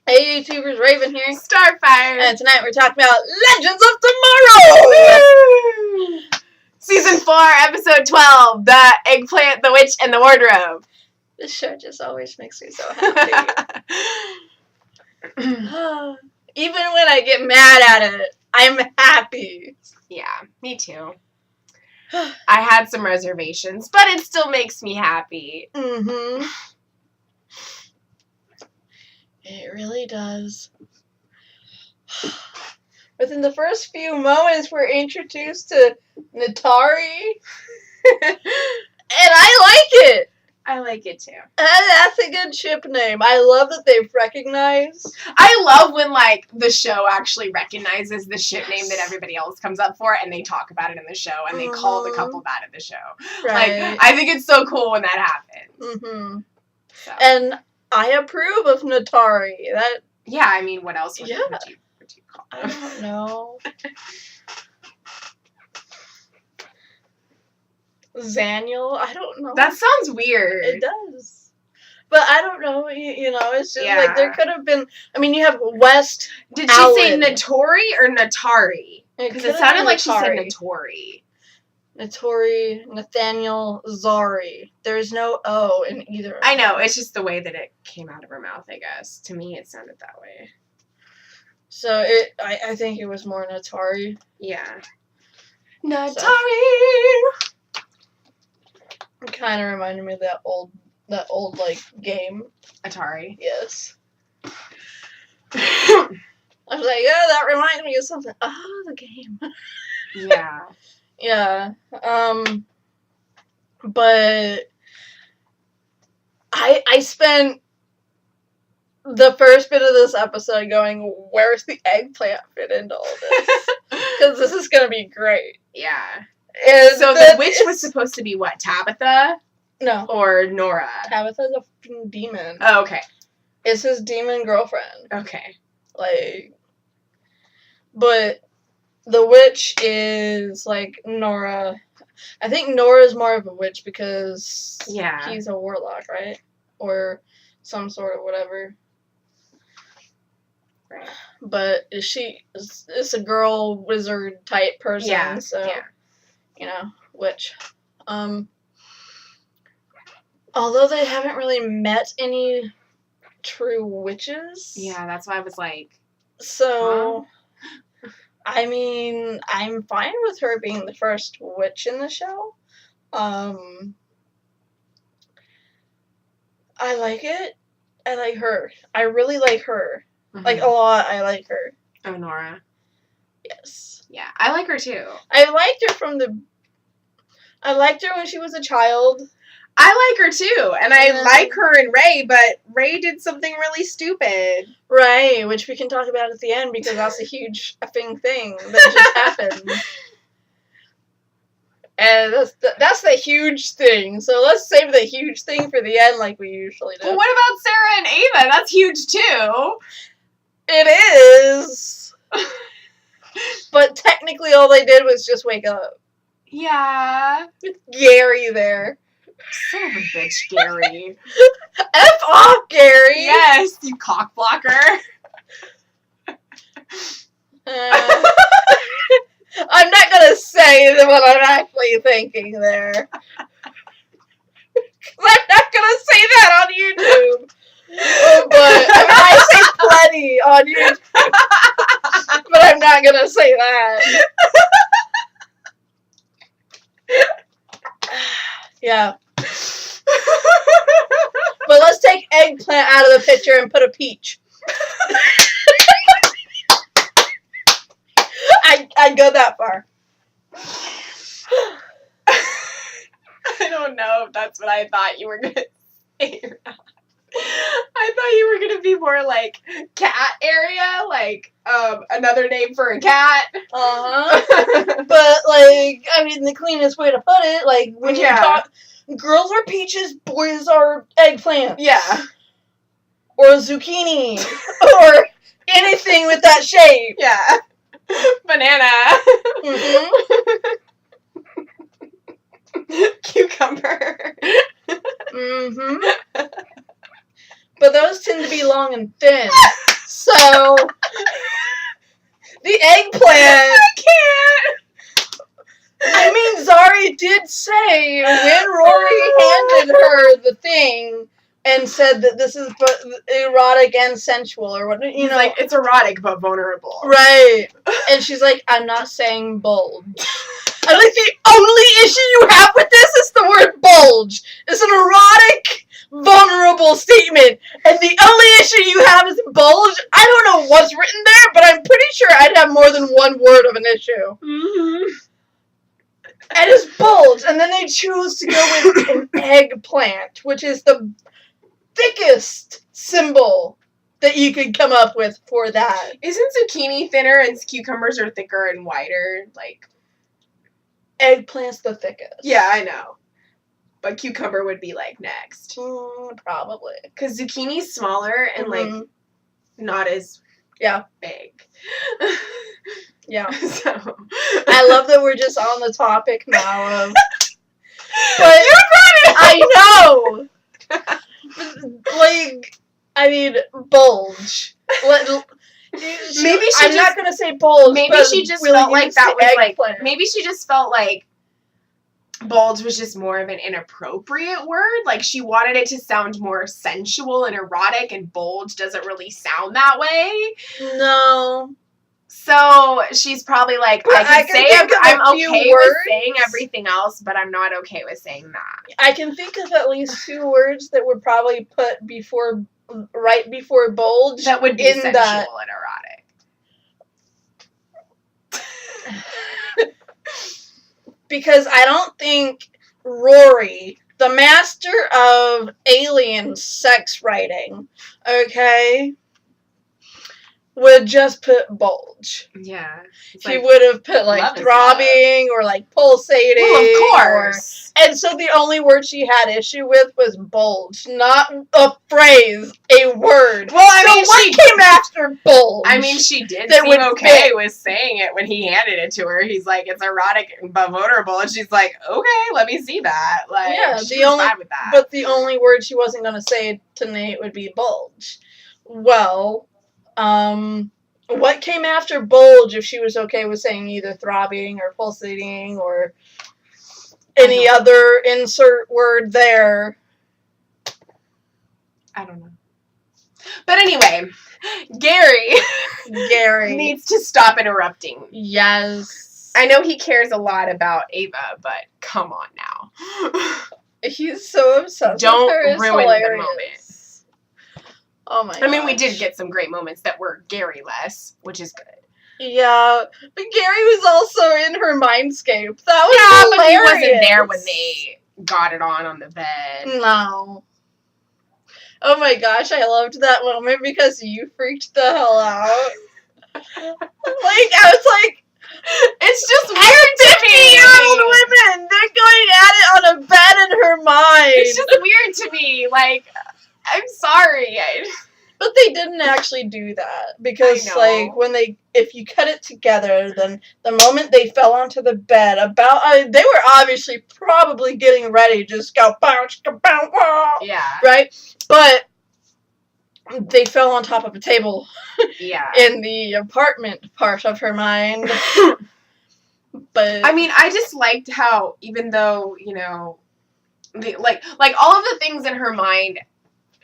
Hey YouTubers, Raven here. Starfire. And tonight we're talking about Legends of Tomorrow! Woo! Season 4, Episode 12, The Eggplant, the Witch, and the Wardrobe. This show just always makes me so happy. Even when I get mad at it, I'm happy. Yeah, me too. I had some reservations, but it still makes me happy. Mm-hmm. It really does. Within the first few moments, we're introduced to Natari. And I like it. I like it too. That's a good ship name. I love that they've recognized. I love when, like, the show actually recognizes the ship name that everybody else comes up for, and they talk about it in the show, and they call the couple that in the show. Right. Like, I think it's so cool when that happens. Mm-hmm. So. And I approve of Natari. That. Yeah, I mean, what else would you call I them? don't know. Zaniel? I don't know. That sounds weird. It does. But I don't know. You know, it's just Yeah. like there could have been. I mean, you have West. Did she say Allen. Natori or Natari? Because could it have sounded been like she said Natari. Natori. Naturi, Nathaniel, Zari. There's no O in either. I know. It's just the way that it came out of her mouth, I guess. To me, it sounded that way. So I think it was more Natari. Yeah. Natari! It kind of reminded me of that old like game. Atari. Yes. I was like, yeah, that reminds me of something. Oh, the game. Yeah. Yeah. But I spent the first bit of this episode going, where's the eggplant fit into all this? Because this is going to be great. Yeah. And So the witch was supposed to be what? Tabitha? No. Or Nora? Tabitha's a fucking demon. Oh, okay. It's his demon girlfriend. Okay. Like, but the witch is like Nora. I think Nora's more of a witch because he's a warlock, right? Or some sort of whatever. Right. But it's a girl wizard type person, Yeah. so Yeah. you know, witch. Although they haven't really met any true witches. Yeah, that's why I was like, So, I mean, I'm fine with her being the first witch in the show. I like it. I like her. I really like her. Like, a lot, I like her. Oh, Nora. Yes. Yeah, I like her too. I liked her when she was a child. I like her too, and I Yeah. like her and Ray, but Ray did something really stupid. Right, which we can talk about at the end because that's a huge effing thing that just happened. And that's the huge thing. So let's save the huge thing for the end like we usually do. Well, what about Sarah and Ava? That's huge too. It is. But technically all they did was just wake up. Yeah. With Gary there. Son of a bitch, Gary. F off, Gary! Yes, you cock blocker. I'm not gonna say what I'm actually thinking there. 'Cause I'm not gonna say that on YouTube. But I mean, I say plenty on YouTube. But I'm not gonna say that. Yeah. But let's take eggplant out of the picture and put a peach. I'd go that far. I don't know if that's what I thought you were going to say or not. I thought you were going to be more like cat area, like another name for a cat. Uh-huh. But, like, I mean, the cleanest way to put it, like, when you talk, girls are peaches, boys are eggplant. Yeah. Or zucchini. Or anything with that shape. Yeah. Banana. Mm-hmm. Cucumber. Mm-hmm. But those tend to be long and thin. So, the eggplant. I can't. I mean, Zari did say when Rory handed her the thing and said that this is erotic and sensual, or what, you know. Like, it's erotic but vulnerable. Right. And she's like, I'm not saying bulge. I'm like, the only issue you have with this is the word bulge. It's an erotic, vulnerable statement. And the only issue you have is bulge. I don't know what's written there, but I'm pretty sure I'd have more than one word of an issue. Mm-hmm. And it's bulge. And then they choose to go with an eggplant, which is the thickest symbol that you could come up with for that. Isn't zucchini thinner and cucumbers are thicker and wider? Like, eggplant's the thickest. Yeah, I know. But cucumber would be, like, next. Probably. Because zucchini's smaller and, like, not as big. Yeah. So. I love that we're just on the topic now of... But you brought it up! I know! Like, I mean, bulge. Maybe I'm not gonna say bulge. Maybe she just felt like that was like. Maybe she just felt like bulge was just more of an inappropriate word. Like she wanted it to sound more sensual and erotic, and bulge doesn't really sound that way. No. So she's probably like, I'm okay with saying everything else, but I'm not okay with saying that. I can think of at least 2 words that would probably put right before bulge. That would be sensual and erotic. Because I don't think Rory, the master of alien sex writing, okay, would just put bulge. Yeah. He would have put like throbbing or like pulsating. Well, of course. And so the only word she had issue with was bulge, not a phrase, a word. Well, I mean, what came after bulge? I mean, she did seem okay with saying it when he handed it to her. He's like, it's erotic but vulnerable, and she's like, okay, let me see that. Like, yeah, she was fine with that. But the only word she wasn't going to say to Nate would be bulge. Well, what came after bulge if she was okay with saying either throbbing or pulsating or any other insert word there? I don't know. But anyway, Gary needs to stop interrupting. Yes. I know he cares a lot about Ava, but come on now. He's so obsessed Don't with her. It's ruin hilarious. the moment. Oh my god. I mean, we did get some great moments that were Gary-less, which is good. Yeah, but Gary was also in her mindscape. That was hilarious. But he wasn't there when they got it on the bed. No. Oh my gosh, I loved that moment because you freaked the hell out. Like, I was like, it's just weird to me. 50-year-old women, they're going at it on a bed in her mind. It's just weird to me. Like, I'm sorry. But they didn't actually do that because, like, if you cut it together, then the moment they fell onto the bed, they were obviously probably getting ready to just go bounce, bounce, yeah, right? But they fell on top of a table, yeah, in the apartment part of her mind. But I mean, I just liked how, even though like all of the things in her mind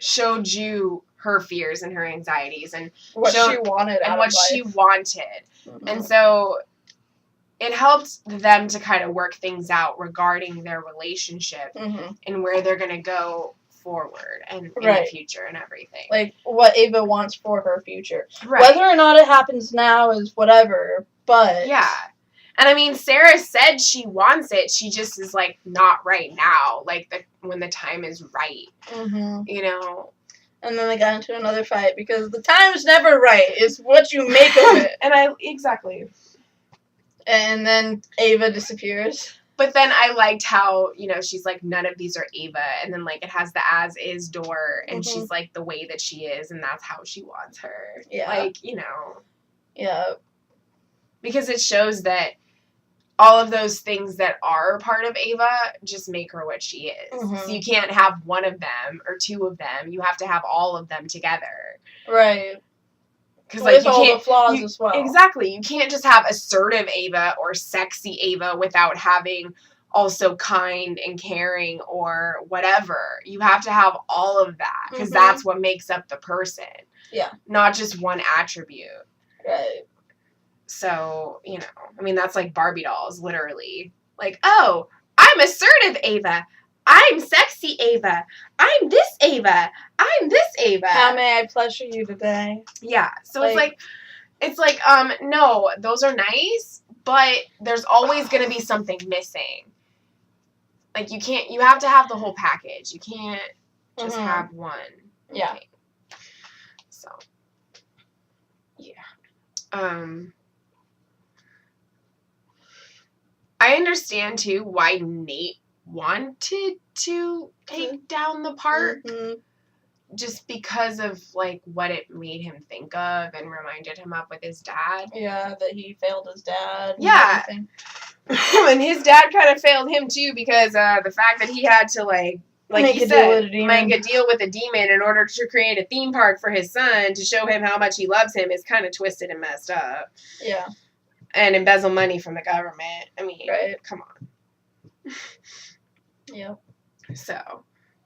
showed you her fears and her anxieties and what she wanted and what she wanted. Mm-hmm. And so it helped them to kind of work things out regarding their relationship and where they're going to go forward and in the future and everything. Like what Ava wants for her future. Right. Whether or not it happens now is whatever, but yeah. And I mean, Sarah said she wants it. She just is like, not right now. Like when the time is right, And then they got into another fight because the time's never right. It's what you make of it. Exactly. And then Ava disappears. But then I liked how, she's like, none of these are Ava. And then, like, it has the as is door. And she's like the way that she is. And that's how she wants her. Yeah. Like, Yeah. Because it shows that all of those things that are part of Ava just make her what she is. So you can't have one of them or two of them. You have to have all of them together. Right. Because like you all can't, the flaws as well. Exactly. You can't just have assertive Ava or sexy Ava without having also kind and caring or whatever. You have to have all of that because that's what makes up the person. Yeah. Not just one attribute. Right. So, you know, I mean, that's like Barbie dolls, literally. Like, oh, I'm assertive Ava. I'm sexy Ava. I'm this Ava. I'm this Ava. How may I pleasure you today? Yeah. So it's like, no, those are nice, but there's always going to be something missing. Like, you have to have the whole package. You can't just have one. Yeah. Thing. So, yeah. I understand, too, why Nate wanted to take down the park. Just because of, like, what it made him think of and reminded him of with his dad. Yeah, that he failed his dad. Yeah. And his dad kind of failed him, too, because the fact that he had to, like he said, make a deal with a demon in order to create a theme park for his son to show him how much he loves him is kind of twisted and messed up. Yeah. And embezzle money from the government. I mean, come on. Yeah. So,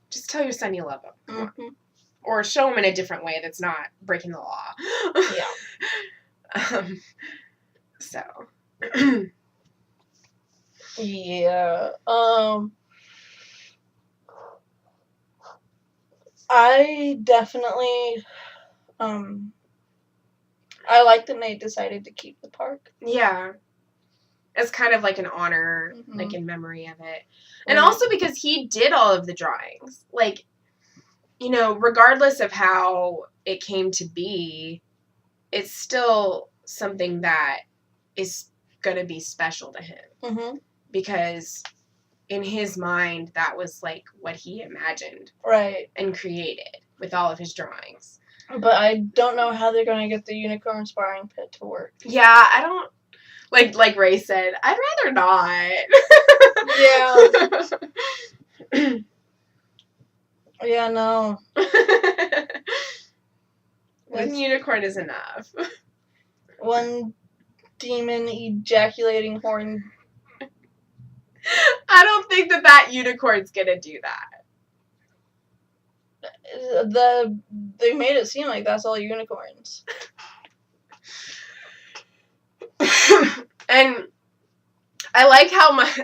just tell your son you love him. Come on. Or show him in a different way that's not breaking the law. Yeah. So. Yeah. I definitely, I like that Nate decided to keep the park. Yeah. It's kind of like an honor, like in memory of it. And also because he did all of the drawings. Like, you know, regardless of how it came to be, it's still something that is going to be special to him. Because in his mind, that was like what he imagined. Right. And created with all of his drawings. But I don't know how they're going to get the unicorn sparring pit to work. Yeah, I don't... Like Ray said, I'd rather not. Yeah. Yeah, no. One unicorn is enough. One demon ejaculating horn. I don't think that unicorn's gonna do that. They made it seem like that's all unicorns. And I like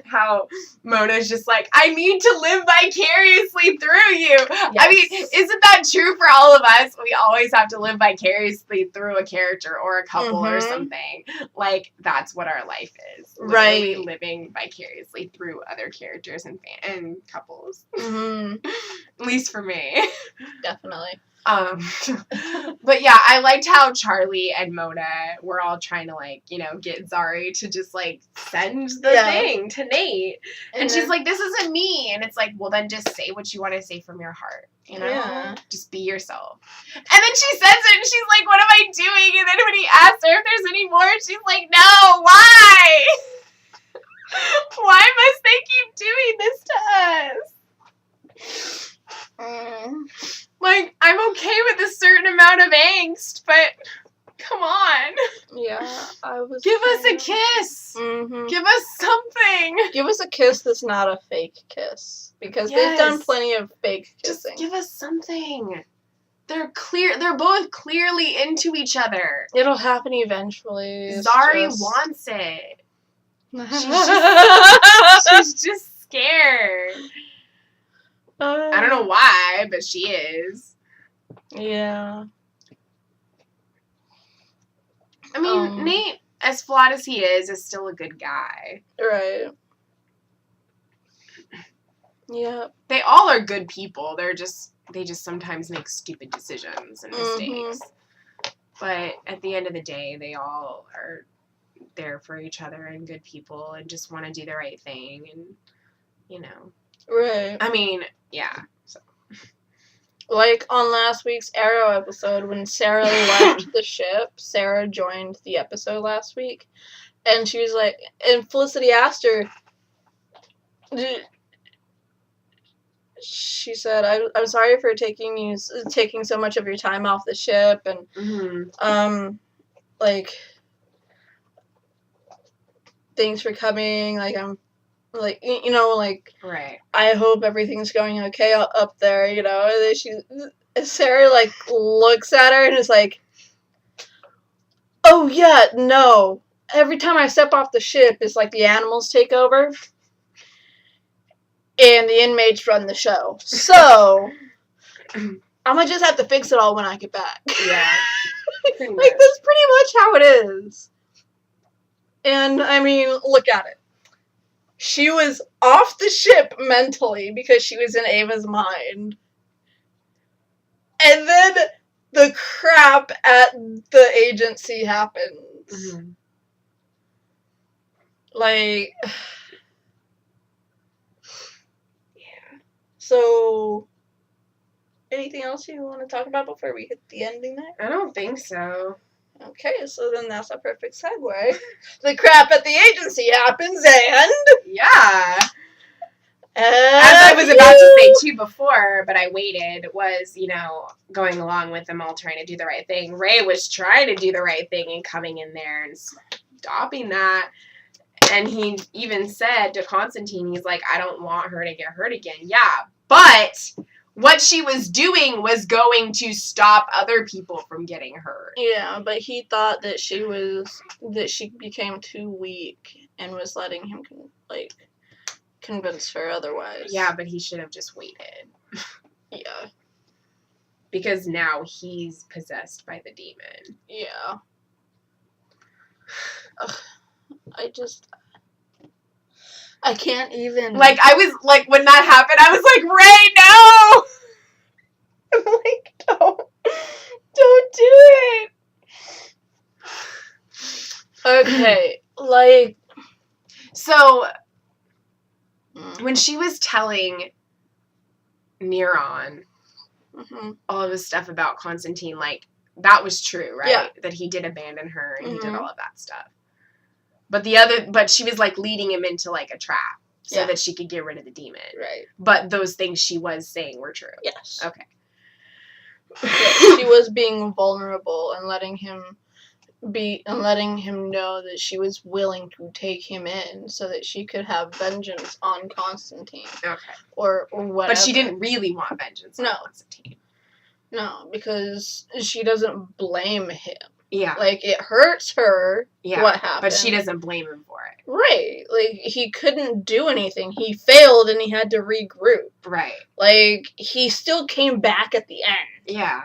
how Mona's just like, I need to live vicariously through you. Yes. I mean, isn't that true for all of us? We always have to live vicariously through a character or a couple or something. Like, that's what our life is. Literally living vicariously through other characters and couples. At least for me. Definitely. But yeah, I liked how Charlie and Mona were all trying to, like, you know, get Zari to just, like, send the thing to Nate. And she's like, this isn't me. And it's like, well, then just say what you want to say from your heart. You know? Yeah. Just be yourself. And then she says it and she's like, what am I doing? And then when he asks her if there's any more, she's like, no, why? Why must they keep doing this to us? Like, I'm okay with a certain amount of angst, but come on. Yeah, Give us a kiss. Give us something. Give us a kiss that's not a fake kiss. Because they've done plenty of fake kissing. Just give us something. They're both clearly into each other. It'll happen eventually. Zari wants it. She's just scared. I don't know why, but she is. Yeah. I mean, Nate, as flawed as he is still a good guy. Right. Yeah. They all are good people. They just sometimes make stupid decisions and mistakes. But at the end of the day, they all are there for each other and good people and just want to do the right thing and, you know. Right. I mean, yeah. So. Like on last week's Arrow episode, when Sarah left the ship, Sarah joined the episode last week, and she was like, and Felicity asked her, she said, I'm sorry for taking so much of your time off the ship, and, like, thanks for coming, like, I'm, like, you know, like, right. I hope everything's going okay up there, you know, and then Sarah, like, looks at her and is like, oh, yeah, no, every time I step off the ship, it's like the animals take over, and the inmates run the show, so I'm gonna just have to fix it all when I get back. Yeah. Like, that's pretty much how it is. And, I mean, look at it. She was off the ship mentally because she was in Ava's mind. And then the crap at the agency happens. Mm-hmm. Like, yeah. So, anything else you want to talk about before we hit the ending there? I don't think so. Okay, so then that's a perfect segue. The crap at the agency happens, and... Yeah. As I was about to say, too, before, but I waited, was, you know, going along with them all trying to do the right thing. Ray was trying to do the right thing and coming in there and stopping that. And he even said to Constantine, he's like, I don't want her to get hurt again. Yeah, but... what she was doing was going to stop other people from getting hurt. Yeah, but he thought that she became too weak and was letting him, convince her otherwise. Yeah, but he should have just waited. Yeah. Because now he's possessed by the demon. Yeah. Ugh, I can't even... Like, I was, like, when that happened, I was like, Ray, no! I'm like, don't do it! Okay, like... So, when she was telling Neron all of this stuff about Constantine, like, that was true, right? Yeah. That he did abandon her and he did all of that stuff. But she was, like, leading him into, like, a trap so that she could get rid of the demon. Right. But those things she was saying were true. Yes. Okay. She was being vulnerable and letting him know that she was willing to take him in so that she could have vengeance on Constantine. Okay. Or whatever. But she didn't really want vengeance on Constantine. No, because she doesn't blame him. Yeah. Like, it hurts her what happened. But she doesn't blame him for it. Right. Like, he couldn't do anything. He failed and he had to regroup. Right. Like, he still came back at the end. Yeah.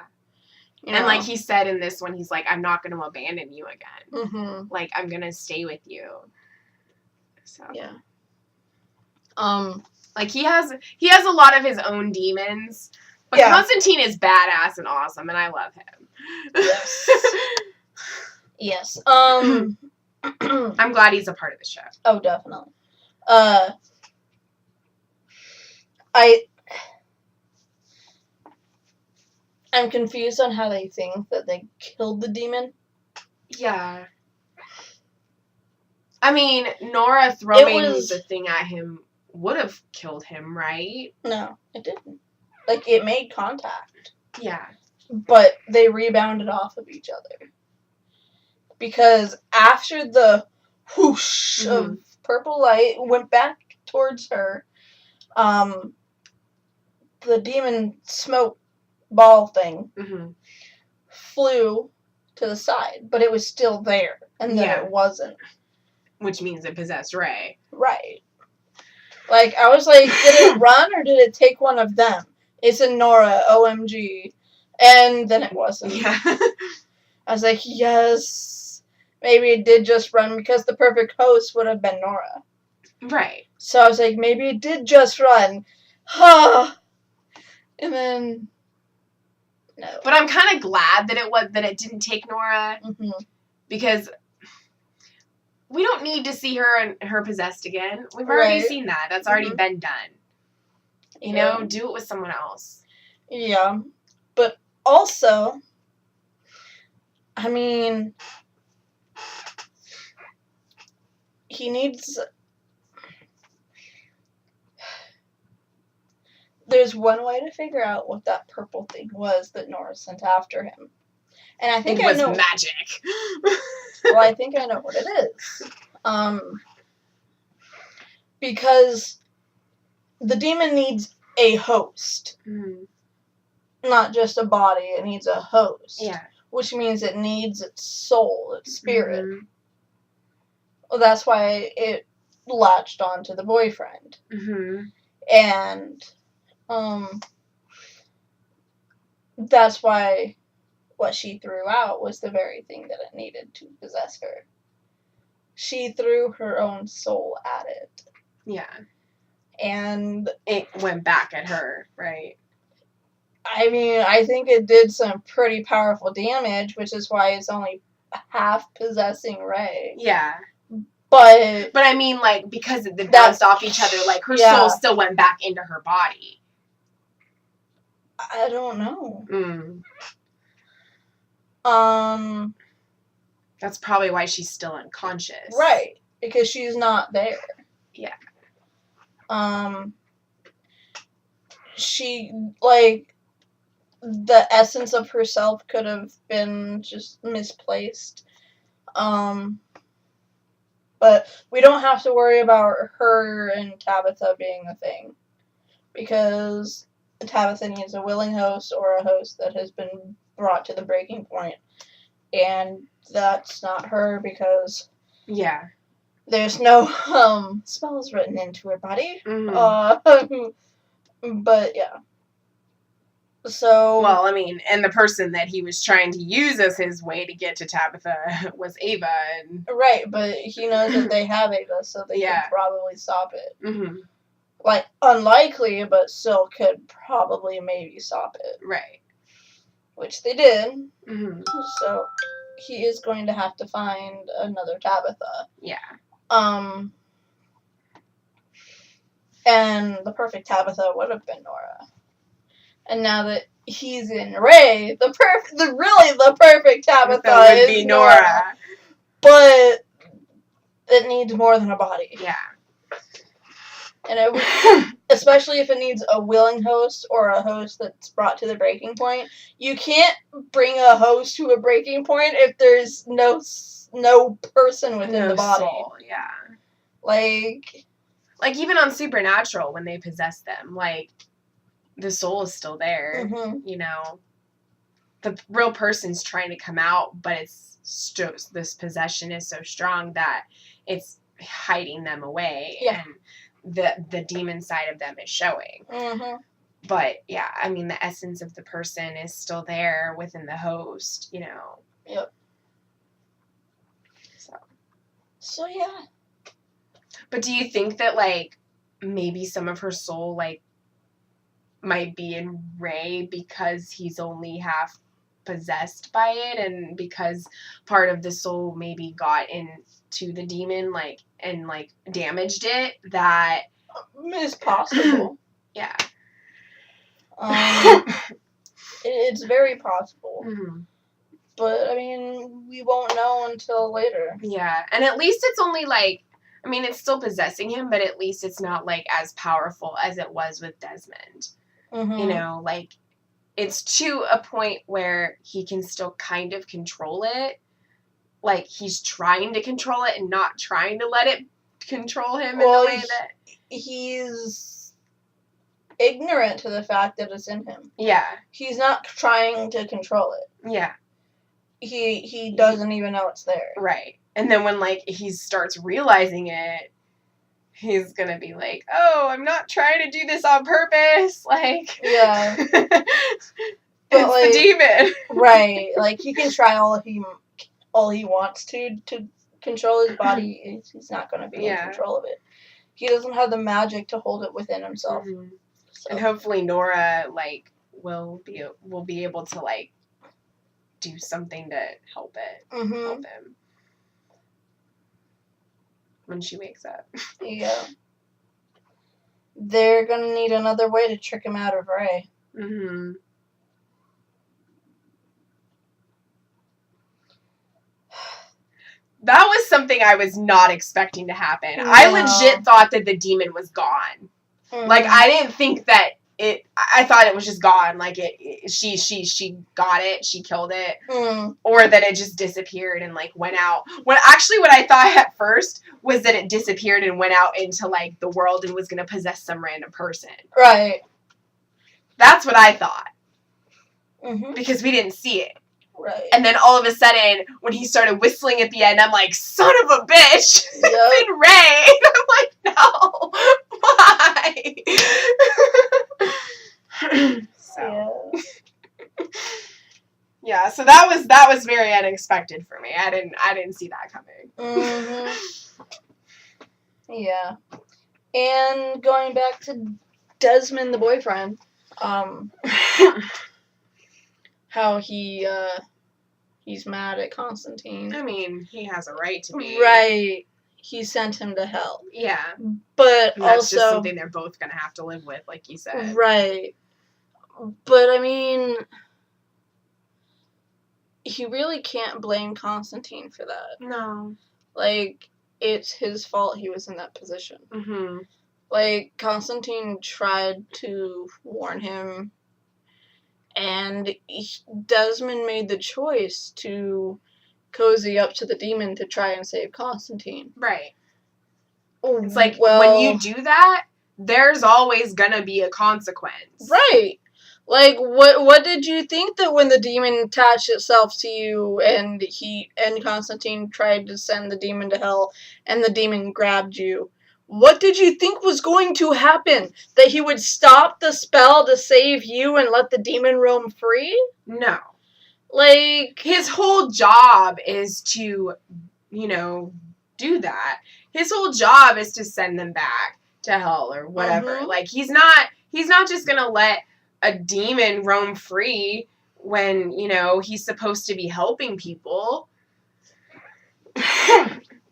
And like he said in this one, he's like, I'm not going to abandon you again. Mm-hmm. Like, I'm going to stay with you. So. Yeah. Like, he has a lot of his own demons. But Constantine is badass and awesome, and I love him. Yes. Yes. I'm glad he's a part of the show. Oh, definitely. I'm confused on how they think that they killed the demon. Yeah. I mean, Nora throwing the thing at him would have killed him, right? No, it didn't. Like, it made contact. Yeah. But they rebounded off of each other. Because after the whoosh of purple light went back towards her, the demon smoke ball thing flew to the side, but it was still there, and then it wasn't. Which means it possessed Ray. Right. Like, I was like, did it run or did it take one of them? It's a Nora, OMG. And then it wasn't. Yeah. I was like, yes, maybe it did just run because the perfect host would have been Nora. Right. So I was like, maybe it did just run. Ha! And then, no. But I'm kind of glad that it didn't take Nora. Mm-hmm. Because we don't need to see her possessed again. We've already seen that. That's already been done. You know, do it with someone else. Yeah. But also, I mean, he needs... there's one way to figure out what that purple thing was that Nora sent after him. And I think it was magic. Well, I think I know what it is. Because the demon needs a host. Mm. Not just a body, it needs a host. Yeah. Which means it needs its soul, its spirit. Mm-hmm. Well, that's why it latched onto the boyfriend. Mm-hmm. And that's why what she threw out was the very thing that it needed to possess her. She threw her own soul at it. Yeah. And it went back at her, right? I mean, I think it did some pretty powerful damage, which is why it's only half possessing Ray. Yeah. But I mean, like, because they bounced off each other, like, her soul still went back into her body. I don't know. That's probably why she's still unconscious. Right. Because she's not there. Yeah. She, like, the essence of herself could have been just misplaced. But we don't have to worry about her and Tabitha being a thing. Because Tabitha needs a willing host or a host that has been brought to the breaking point. And that's not her because... Yeah. There's no spells written into her body. Mm-hmm. But, yeah. So... Well, I mean, and the person that he was trying to use as his way to get to Tabitha was Ava. Right, but he knows that they have Ava, so they could probably stop it. Mm-hmm. Like, unlikely, but still could probably maybe stop it. Right. Which they did. Mm-hmm. So, he is going to have to find another Tabitha. Yeah. And the perfect Tabitha would have been Nora. And now that he's in Ray, the perfect Tabitha would be Nora. But it needs more than a body. Yeah. And especially if it needs a willing host or a host that's brought to the breaking point. You can't bring a host to a breaking point if there's no person within the body. Soul, yeah. Like even on Supernatural, when they possess them, like, the soul is still there, mm-hmm. you know. The real person's trying to come out, but it's this possession is so strong that it's hiding them away, and the demon side of them is showing. Mm-hmm. But, yeah, I mean, the essence of the person is still there within the host, you know. Yep. So, yeah. But do you think that, like, maybe some of her soul, like, might be in Ray because he's only half possessed by it, and because part of the soul maybe got into the demon, like, and, like, damaged it, that... It's possible. Yeah. It's very possible. Mm-hmm. But, I mean, we won't know until later. Yeah, and at least it's only, like, I mean, it's still possessing him, but at least it's not, like, as powerful as it was with Desmond. Mm-hmm. You know, like, it's to a point where he can still kind of control it. Like, he's trying to control it and not trying to let it control him in the way that... He's ignorant to the fact that it's in him. Yeah. He's not trying to control it. Yeah. He doesn't even know it's there. Right. And then when, like, he starts realizing it, he's gonna be like, oh, I'm not trying to do this on purpose. Like... Yeah. It's like, the demon. Right. Like, he can try all he wants to control his body. He's not gonna be in control of it. He doesn't have the magic to hold it within himself. Mm-hmm. So. And hopefully Nora, like, will be able to, like, do something to help it. Mm-hmm. Help him. When she wakes up. Yeah. They're gonna need another way to trick him out of Ray. Mm-hmm. That was something I was not expecting to happen. No. I legit thought that the demon was gone. Mm-hmm. Like, I didn't think that I thought it was just gone. Like, she got it, she killed it. Or that it just disappeared and, like, went out. What I thought at first was that it disappeared and went out into, like, the world and was going to possess some random person. Right. That's what I thought. Because we didn't see it. Right. And then all of a sudden, when he started whistling at the end, I'm like, son of a bitch! Yep. It's in Ray! And I'm like, no! Why? So. Yeah, so that was very unexpected for me. I didn't see that coming. Yeah. And going back to Desmond, the boyfriend, how he's mad at Constantine. I mean, he has a right to be. Right. He sent him to hell. Yeah. But and that's also just something they're both gonna have to live with, like you said. Right. But I mean, he really can't blame Constantine for that. No. Like, it's his fault he was in that position. Like, Constantine tried to warn him, and Desmond made the choice to cozy up to the demon to try and save Constantine. Right. It's like, when you do that, there's always gonna be a consequence. Right. Like, what did you think that when the demon attached itself to you and Constantine tried to send the demon to hell and the demon grabbed you? What did you think was going to happen? That he would stop the spell to save you and let the demon roam free? No. Like, his whole job is to, do that. His whole job is to send them back to hell or whatever. Like, he's not just gonna let a demon roam free when, he's supposed to be helping people.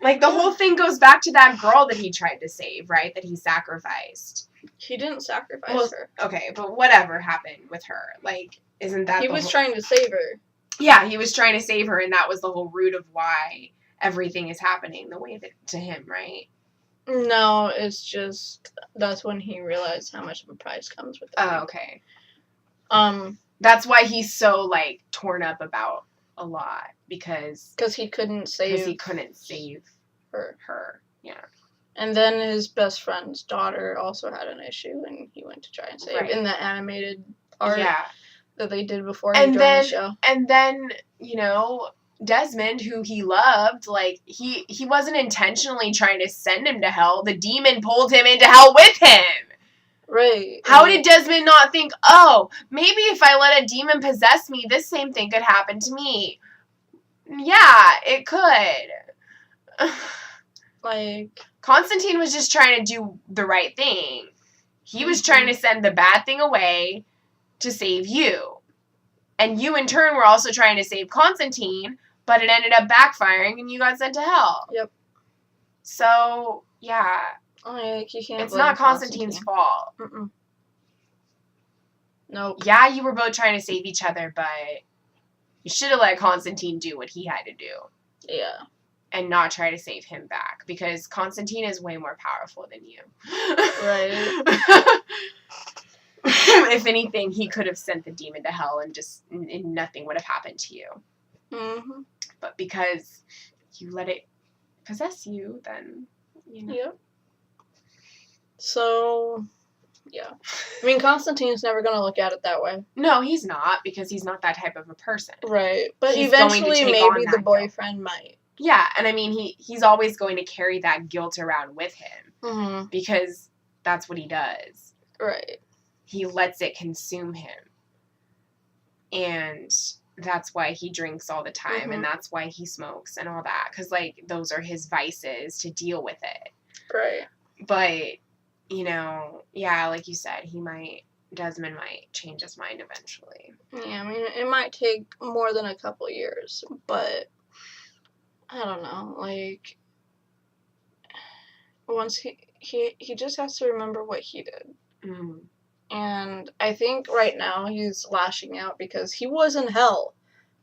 Like, the whole thing goes back to that girl that he tried to save, right? That he sacrificed. He didn't sacrifice her. Okay, but whatever happened with her. Like, isn't that He was trying to save her. Yeah, he was trying to save her, and that was the whole root of why everything is happening the way that to him, right? No, it's just that's when he realized how much of a price comes with that. Oh, okay. That's why he's so, like, torn up about a lot, because he couldn't save her. Yeah. And then his best friend's daughter also had an issue, and he went to try and save in the animated part that they did before he joined the show. And then, Desmond, who he loved, like, he wasn't intentionally trying to send him to hell. The demon pulled him into hell with him. Right. How did Desmond not think, oh, maybe if I let a demon possess me, this same thing could happen to me? Yeah, it could. Like, Constantine was just trying to do the right thing. He was trying to send the bad thing away to save you. And you, in turn, were also trying to save Constantine, but it ended up backfiring and you got sent to hell. Yep. So, yeah. Like, you can't it's not Constantine's fault. Nope. Yeah, you were both trying to save each other, but you should have let Constantine do what he had to do. Yeah. And not try to save him back, because Constantine is way more powerful than you. Right. If anything, he could have sent the demon to hell and nothing would have happened to you. But because you let it possess you, then, Yep. So, yeah. I mean, Constantine's never going to look at it that way. No, he's not, because he's not that type of a person. Right. But eventually, maybe the boyfriend might. Yeah, and I mean, he's always going to carry that guilt around with him. Because that's what he does. Right. He lets it consume him. And that's why he drinks all the time, and that's why he smokes and all that. Because, like, those are his vices to deal with it. Right. But, yeah, like you said, Desmond might change his mind eventually. Yeah, I mean, it might take more than a couple years, but I don't know, like, once he just has to remember what he did. And I think right now he's lashing out because he was in hell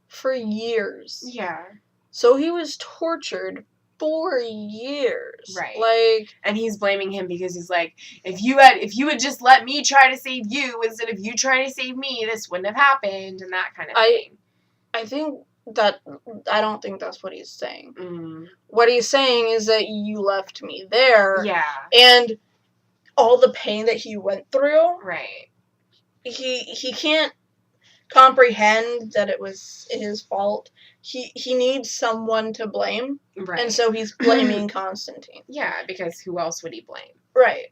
for years. Yeah. So he was tortured 4 years. Right. Like, and he's blaming him because he's like, if you had just let me try to save you instead of you trying to save me, this wouldn't have happened, and that kind of thing. I don't think that's what he's saying. Mm. What he's saying is that you left me there. Yeah. And all the pain that he went through. Right. He can't comprehend that it was his fault. He needs someone to blame. Right. And so he's blaming Constantine. Yeah, because who else would he blame? Right.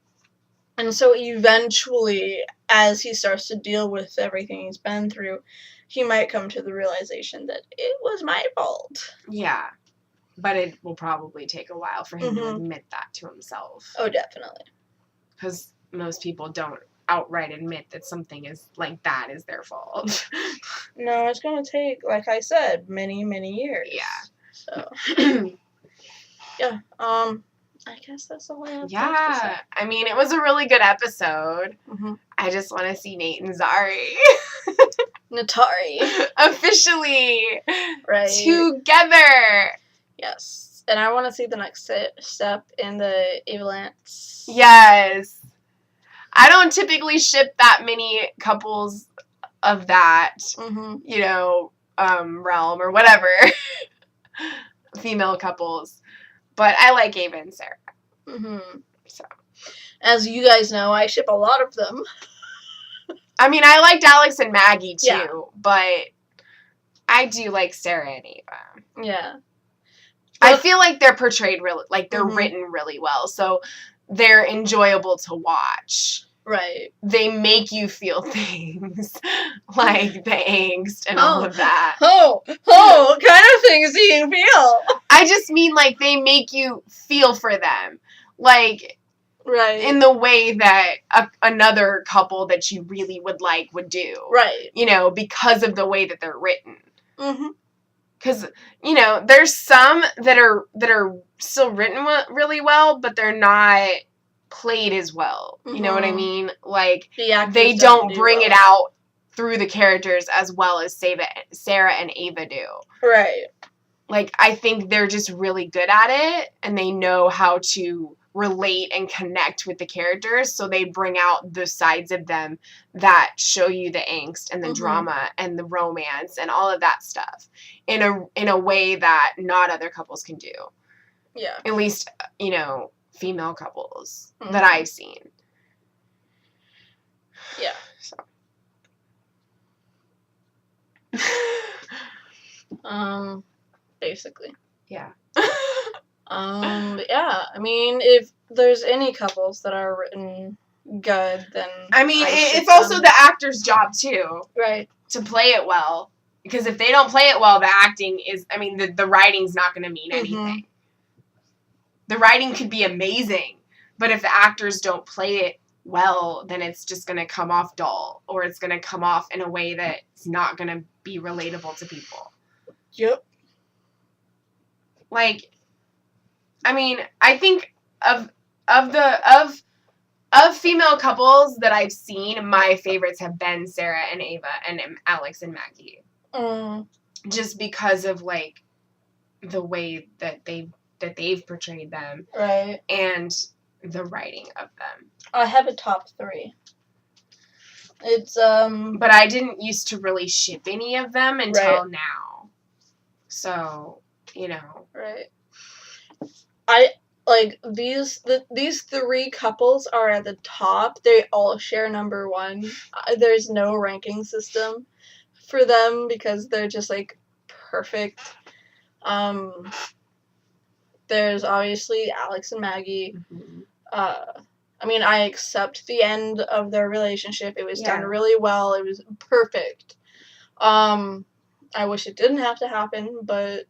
And so eventually, as he starts to deal with everything he's been through, he might come to the realization that it was my fault. Yeah. But it will probably take a while for him to admit that to himself. Oh, definitely. Because most people don't outright admit that something is like that is their fault. No, it's going to take, like I said, many, many years. Yeah. So, yeah. I guess that's all I have to say. Yeah. I mean, it was a really good episode. Mm-hmm. I just want to see Nate and Zari. Natari. Officially. Right. Together. Yes. And I want to see the next step in the Avalance. Yes. I don't typically ship that many couples of that, realm or whatever. Female couples. But I like Ava and Sarah. Mm-hmm. So, as you guys know, I ship a lot of them. I mean, I liked Alex and Maggie too, but I do like Sarah and Ava. Yeah. I feel like they're portrayed really, like they're written really well, so they're enjoyable to watch. Right. They make you feel things like the angst and all of that. What kind of things do you feel? I just mean, like, they make you feel for them. Like, right. In the way that another couple that you really would like would do. Right. Because of the way that they're written. Mm-hmm. Because, there's some that are still written really well, but they're not played as well. You know what I mean? Like, they don't bring it out through the characters as well as Sarah and Ava do. Right. Like, I think they're just really good at it, and they know how to relate and connect with the characters, so they bring out the sides of them that show you the angst and the drama and the romance and all of that stuff in a way that not other couples can do. Yeah. At least, female couples that I've seen. Yeah. So. Basically. Yeah. Yeah. I mean, if there's any couples that are written good, then I mean, it's also the actor's job too, right? To play it well, because if they don't play it well, the acting is. I mean, the writing's not going to mean anything. The writing could be amazing, but if the actors don't play it well, then it's just going to come off dull, or it's going to come off in a way that's not going to be relatable to people. Yep. Like, I mean, I think of female couples that I've seen, my favorites have been Sarah and Ava and Alex and Maggie. Just because of, like, the way that they've portrayed them. Right. And the writing of them. I have a top 3. It's, But I didn't used to really ship any of them until now. So, Right. I, like, these 3 couples are at the top. They all share number 1. There's no ranking system for them because they're just, like, perfect. There's obviously Alex and Maggie. Mm-hmm. I mean, I accept the end of their relationship. It was done really well. It was perfect. I wish it didn't have to happen, but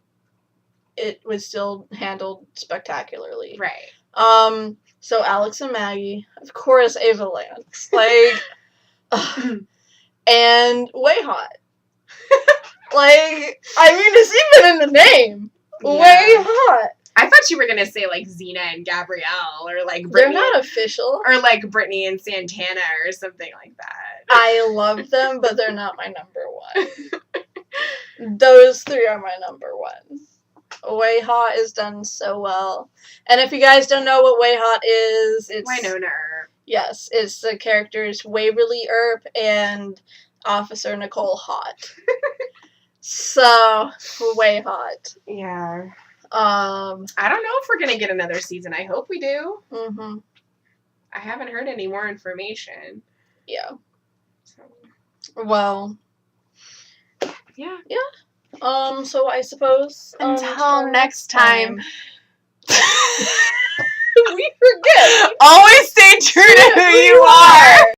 it was still handled spectacularly. Right. So Alex and Maggie, of course, Ava Lance, like, and way hot. Like, I mean, it's even in the name. Yeah. Way hot. I thought you were going to say, like, Xena and Gabrielle, or, like, Brittany. They're not official. Or, like, Brittany and Santana, or something like that. I love them, but they're not my number 1. Those 3 are my number 1. Way Hot is done so well. And if you guys don't know what Way Hot is, it's... Wynonna Earp. Yes, it's the characters Waverly Earp and Officer Nicole Hot. So, Way Hot. Yeah. I don't know if we're going to get another season. I hope we do. Mm-hmm. I haven't heard any more information. Yeah. So. Well. Yeah. Yeah. So I suppose until next time. We forget. Always stay true to who you are.